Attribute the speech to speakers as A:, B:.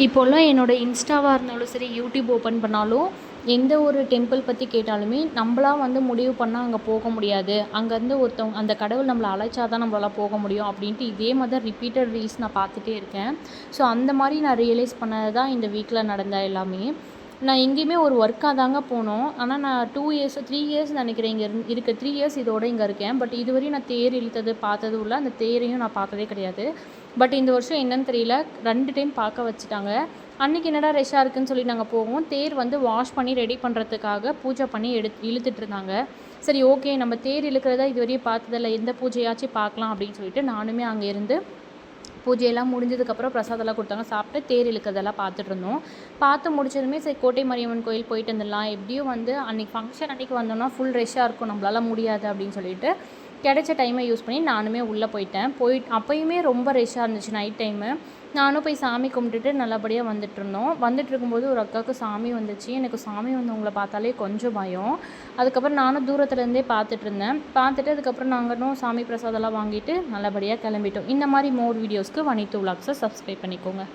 A: இப்போல்லாம் என்னோடய இன்ஸ்டாவாக இருந்தாலும் சரி, யூடியூப் ஓப்பன் பண்ணாலும், எந்த ஒரு டெம்பிள் பற்றி கேட்டாலுமே, நம்பளா வந்து முடிவு பண்ணா அங்கே போக முடியாது. அங்கேருந்து ஒருத்தவங்க அந்த கடவுள் நம்மள அழைச்சா தான் நம்மளால போக முடியும் அப்படின்ட்டு இதே மாரி தான் ரிப்பீட்டட் ரீல்ஸ் நான் பார்த்துட்டே இருக்கேன். ஸோ அந்த மாரி நான் ரியலைஸ் பண்ணது தான் இந்த வீக்ல நடந்த எல்லாமே. நான் எங்கேயுமே ஒரு ஒர்க்காக தாங்க போனோம். ஆனால் நான் 2 இயர்ஸ் 3 இயர்ஸ் நினைக்கிறேன் இங்கே இருக்க 3 இயர்ஸ் இதோட இங்கே இருக்கேன். பட் இதுவரையும் நான் தேர் இழுத்தது பார்த்ததும் இல்ல. அந்த தேரையும் நான் பார்த்ததே கிடையாது. பட் இந்த வருஷம் என்னன்னு தெரியல 2 டைம் பார்க்க வச்சுட்டாங்க. அன்றைக்கி என்னடா ரஷ்ஷாக இருக்குன்னு சொல்லி நாங்கள் போவோம். தேர் வந்து வாஷ் பண்ணி ரெடி பண்ணுறதுக்காக பூஜை பண்ணி இழுத்துட்ருந்தாங்க. சரி ஓகே நம்ம தேர் இழுக்கிறத இதுவரையும் பார்த்ததில்ல. எந்த பூஜையாச்சும் பார்க்கலாம் அப்படின்னு சொல்லிட்டு நானுமே அங்கே இருந்து பூஜையெல்லாம் முடிஞ்சதுக்கப்புறம் பிரசாதம்லாம் கொடுத்தாங்க. சாப்பிட்டு தேர் இழுக்கிறதெல்லாம் பார்த்துட்ருந்தோம். பார்த்து முடிச்சதுமே சரி கோட்டை மாரியம்மன் கோயில் போயிட்டு வந்துடலாம். எப்படியும் வந்து அன்றைக்கி ஃபங்க்ஷன் அன்றைக்கி வந்தோம்னா ஃபுல் ரஷ்ஷாக இருக்கும். நம்மளால முடியாது அப்படின்னு சொல்லிட்டு கிடைச்ச டைமை யூஸ் பண்ணி நானுமே உள்ளே போயிட்டேன். அப்போயுமே ரொம்ப ரஷ்ஷாக இருந்துச்சு நைட் டைமு. நானும் போய் சாமி கும்பிட்டுட்டு நல்லபடியாக வந்துட்டுருந்தோம். வந்துட்டுருக்கும்போது ஒரு அக்காவுக்கு சாமி வந்துச்சு. எனக்கு சாமி வந்தவங்கள பார்த்தாலே கொஞ்சம் பயம். அதுக்கப்புறம் நானும் தூரத்துலேருந்தே பார்த்துட்ருந்தேன். பார்த்துட்டு அதுக்கப்புறம் நாங்களும் சாமி பிரசாதம்லாம் வாங்கிட்டு நல்லபடியாக கிளம்பிட்டோம். இந்த மாதிரி மோர் வீடியோஸ்க்கு வனித்து விலாக்ஸை சப்ஸ்கிரைப் பண்ணிக்கோங்க.